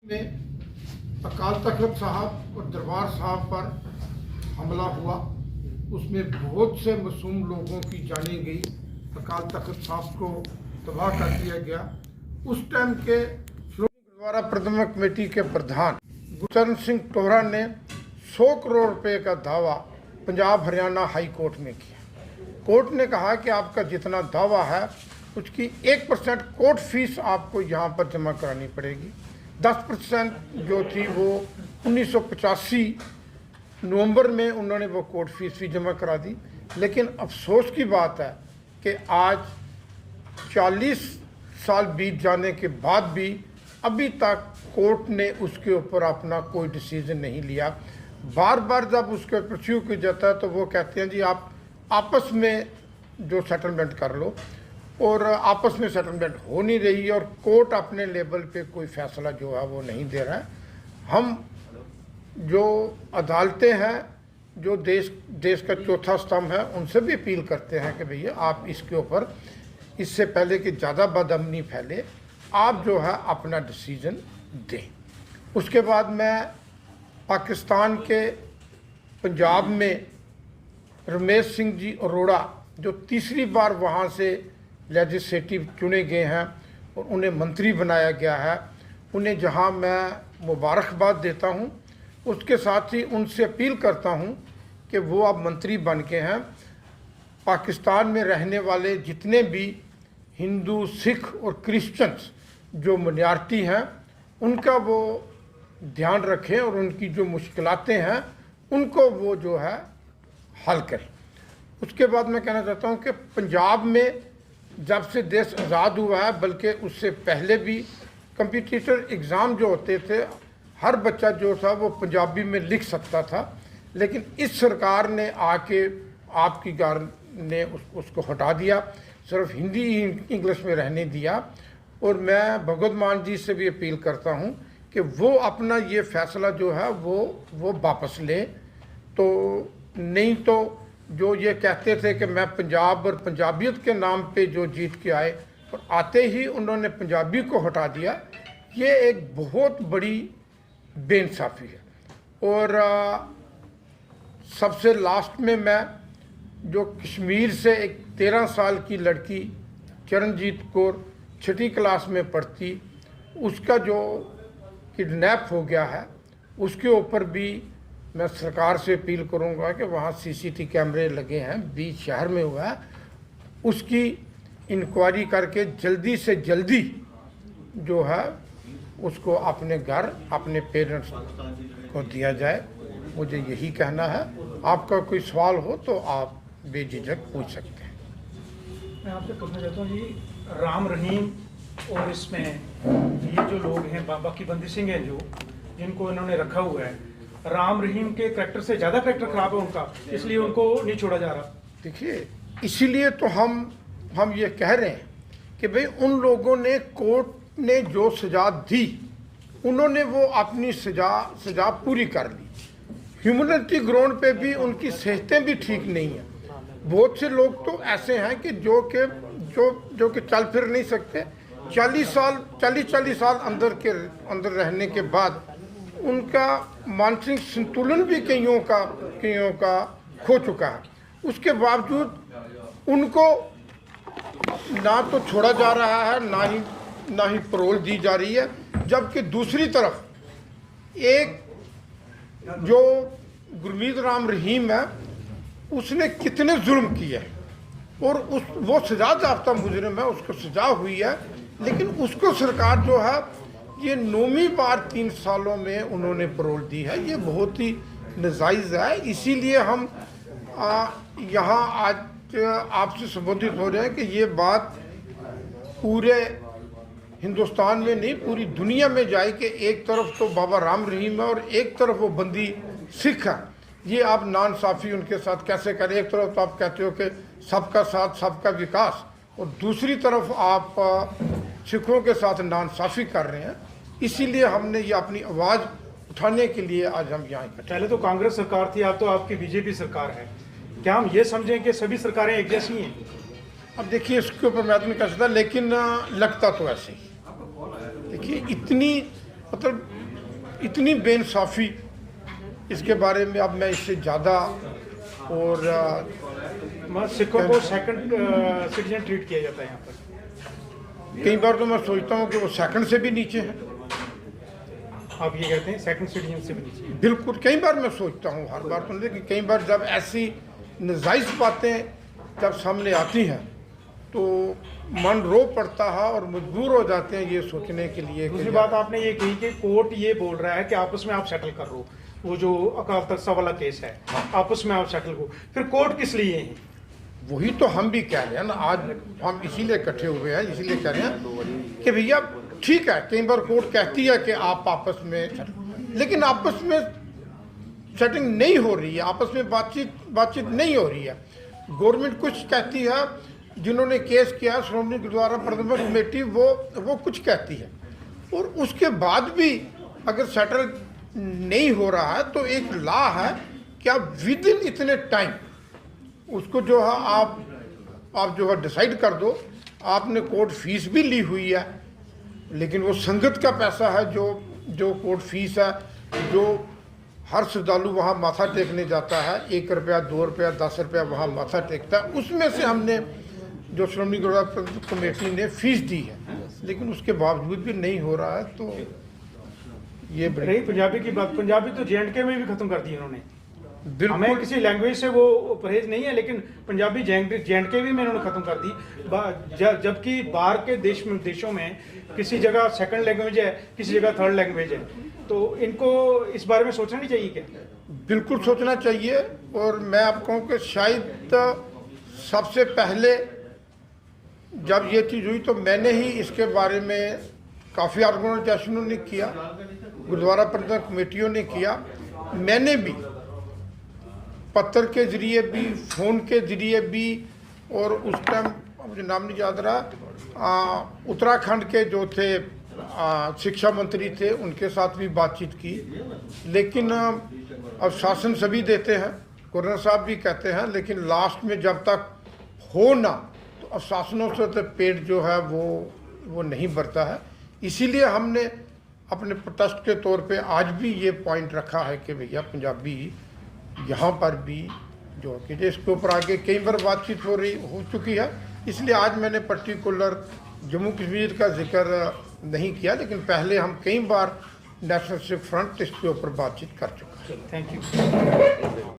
में अकाल तख्त साहब और दरबार साहब पर हमला हुआ, उसमें बहुत से मासूम लोगों की जानें गई। अकाल तख्त साहब को तबाह कर दिया गया। उस टाइम के श्रोमणी गुरुद्वारा प्रबंधक कमेटी के प्रधान गुरचरण सिंह टोहरा ने 100 करोड़ रुपए का दावा पंजाब हरियाणा हाई कोर्ट में किया। कोर्ट ने कहा कि आपका जितना दावा है उसकी 1% कोर्ट फीस आपको यहाँ पर जमा करानी पड़ेगी। 10% जो थी वो 1985 नवंबर में उन्होंने वो कोर्ट फीस भी जमा करा दी। लेकिन अफसोस की बात है कि आज 40 साल बीत जाने के बाद भी अभी तक कोर्ट ने उसके ऊपर अपना कोई डिसीजन नहीं लिया। बार बार जब उसके प्रश्यू किया जाता है तो वो कहते हैं जी आप आपस में जो सेटलमेंट कर लो, और आपस में सेटलमेंट हो नहीं रही है और कोर्ट अपने लेवल पे कोई फैसला जो है वो नहीं दे रहा है। हम जो अदालतें हैं, जो देश का चौथा स्तंभ है, उनसे भी अपील करते हैं कि भैया आप इसके ऊपर, इससे पहले कि ज़्यादा बदअमनी फैले, आप जो है अपना डिसीजन दें। उसके बाद मैं पाकिस्तान के पंजाब में रमेश सिंह जी अरोड़ा जो तीसरी बार वहाँ से लेजिस्लेटिव चुने गए हैं और उन्हें मंत्री बनाया गया है, उन्हें जहाँ मैं मुबारकबाद देता हूँ, उसके साथ ही उनसे अपील करता हूँ कि वो अब मंत्री बन के हैं। पाकिस्तान में रहने वाले जितने भी हिंदू, सिख और क्रिश्चियंस जो माइनॉरिटी हैं उनका वो ध्यान रखें और उनकी जो मुश्किलातें हैं उनको वो जो है हल करें। उसके बाद मैं कहना चाहता हूँ कि पंजाब में जब से देश आज़ाद हुआ है, बल्कि उससे पहले भी कंपटीटर एग्ज़ाम जो होते थे, हर बच्चा जो था वो पंजाबी में लिख सकता था। लेकिन इस सरकार ने आके आपकी गार ने उसको हटा दिया, सिर्फ हिंदी इंग्लिश में रहने दिया। और मैं भगवत मान जी से भी अपील करता हूँ कि वो अपना ये फैसला जो है वो वापस ले। तो नहीं तो जो ये कहते थे कि मैं पंजाब और पंजाबियत के नाम पे जो जीत के आए और आते ही उन्होंने पंजाबी को हटा दिया, ये एक बहुत बड़ी बेइंसाफ़ी है। और सबसे लास्ट में मैं जो कश्मीर से एक 13 साल की लड़की चरणजीत कौर 6ठी क्लास में पढ़ती, उसका जो किडनैप हो गया है, उसके ऊपर भी मैं सरकार से अपील करूंगा कि वहाँ सीसीटीवी कैमरे लगे हैं, बीच शहर में हुआ है, उसकी इंक्वायरी करके जल्दी से जल्दी जो है उसको अपने घर, अपने पेरेंट्स को दिया जाए। मुझे यही कहना है। आपका कोई सवाल हो तो आप बेझिझक पूछ सकते हैं। मैं आपसे पूछना चाहता हूँ जी, राम रहीम और इसमें ये जो लोग हैं, बाकी बंदी सिंह हैं जो जिनको इन्होंने रखा हुआ है, राम रहीम के करैक्टर से ज़्यादा करैक्टर खराब है उनका, इसलिए उनको नहीं छोड़ा जा रहा। देखिए, इसीलिए तो हम ये कह रहे हैं कि भाई उन लोगों ने, कोर्ट ने जो सज़ा दी, उन्होंने वो अपनी सज़ा पूरी कर ली। ह्यूमैनिटी ग्राउंड पे भी उनकी सेहतें भी ठीक नहीं हैं। बहुत से लोग तो ऐसे हैं कि जो कि चल फिर नहीं सकते। 40 साल अंदर रहने के बाद उनका मानसिक संतुलन भी कईयों का खो चुका है। उसके बावजूद उनको ना तो छोड़ा जा रहा है, ना ही पैरोल दी जा रही है। जबकि दूसरी तरफ एक जो गुरमीत राम रहीम है, उसने कितने जुल्म किए और वो सजा याफ्ता मुजरिम है, उसको सजा हुई है। लेकिन उसको सरकार जो है ये 9वीं बार 3 सालों में उन्होंने पैरोल दी है। ये बहुत ही नाजायज़ है। इसीलिए हम यहाँ आज आपसे संबोधित हो रहे हैं कि ये बात पूरे हिंदुस्तान में नहीं, पूरी दुनिया में जाए कि एक तरफ तो बाबा राम रहीम है और एक तरफ वो बंदी सिख है। ये आप नाइंसाफ़ी उनके साथ कैसे करें? एक तरफ तो आप कहते हो कि सबका साथ सबका विकास, और दूसरी तरफ आप सिखों के साथ नाइंसाफ़ी कर रहे हैं। इसीलिए हमने ये अपनी आवाज़ उठाने के लिए आज हम यहाँ इकट्ठे। पहले तो कांग्रेस सरकार थी, अब तो आपकी बीजेपी सरकार है। क्या हम ये समझें कि सभी सरकारें एक जैसी हैं? अब देखिए, इसके ऊपर मैं तो नहीं कह सकता, लेकिन लगता तो ऐसे ही। देखिए, इतनी मतलब इतनी बेइंसाफ़ी, इसके बारे में अब मैं इससे ज़्यादा और सिखों को सेकंड सिटीजन ट्रीट किया जाता है यहाँ पर। कई बार तो मैं सोचता हूँ कि वो सेकंड से भी नीचे है। आप ये कहते हैं सेकंड सिटीजन से भी नीचे? बिल्कुल, कई बार मैं सोचता हूँ, हर बार तो नहीं, लेकिन कई बार जब ऐसी नाजायज़ बातें जब सामने आती हैं तो मन रो पड़ता है और मजबूर हो जाते हैं ये सोचने के लिए। दूसरी बात आपने ये कही कि कोर्ट ये बोल रहा है कि आपस में आप सेटल कर लो, वो जो अकाल तख्त वाला केस है, आपस में आप सेटल करो, फिर कोर्ट किस लिए है? वही तो हम भी कह रहे हैं ना, आज हम इसीलिए इकट्ठे हुए हैं, इसीलिए कह रहे हैं कि भैया ठीक है, कई बार कोर्ट कहती है कि आप आपस में, लेकिन आपस में सेटिंग नहीं हो रही है, आपस में बातचीत नहीं हो रही है। गवर्नमेंट कुछ कहती है, जिन्होंने केस किया श्रोमणी गुरुद्वारा प्रबंधक कमेटी वो कुछ कहती है, और उसके बाद भी अगर सेटल नहीं हो रहा है तो एक लॉ है कि आप विद इन इतने टाइम उसको जो है आप जो है डिसाइड कर दो। आपने कोर्ट फीस भी ली हुई है, लेकिन वो संगत का पैसा है, जो कोर्ट फीस है, जो हर श्रद्धालु वहाँ माथा टेकने जाता है, 1 रुपया 2 रुपया 10 रुपया वहाँ माथा टेकता है, उसमें से हमने जो श्रोमणी गुरुद्वारा कमेटी ने फीस दी है, लेकिन उसके बावजूद भी नहीं हो रहा है। तो ये रही पंजाबी की बात, पंजाबी तो J&K में भी खत्म कर दी उन्होंने। हमें बिल्कुल किसी लैंग्वेज से वो परहेज नहीं है, लेकिन पंजाबी J&K भी में उन्होंने खत्म कर दी। जबकि बाहर के देशों में किसी जगह सेकंड लैंग्वेज है, किसी जगह थर्ड लैंग्वेज है, तो इनको इस बारे में सोचना नहीं चाहिए क्या? बिल्कुल सोचना चाहिए। और मैं आपको कहूँ कि शायद सबसे पहले जब ये चीज़ हुई तो मैंने ही इसके बारे में काफ़ी ऑर्गेनाइजेशनों ने किया, गुरुद्वारा प्रबंधक कमेटियों ने किया, मैंने भी पत्र के ज़रिए भी, फ़ोन के ज़रिए भी, और उस टाइम मुझे नाम नहीं याद रहा, उत्तराखंड के जो थे शिक्षा मंत्री थे, उनके साथ भी बातचीत की। लेकिन अब शासन सभी देते हैं, गवर्नर साहब भी कहते हैं, लेकिन लास्ट में जब तक हो ना तो अब शासनों से तो पेट जो है वो नहीं भरता है। इसीलिए हमने अपने प्रोटेस्ट के तौर पे आज भी ये पॉइंट रखा है कि भैया पंजाबी यहाँ पर भी जो कि इसके ऊपर आगे कई बार बातचीत हो चुकी है, इसलिए आज मैंने पर्टिकुलर जम्मू कश्मीर का जिक्र नहीं किया, लेकिन पहले हम कई बार नेशनल सिख फ्रंट इसके ऊपर बातचीत कर चुके हैं। Thank you.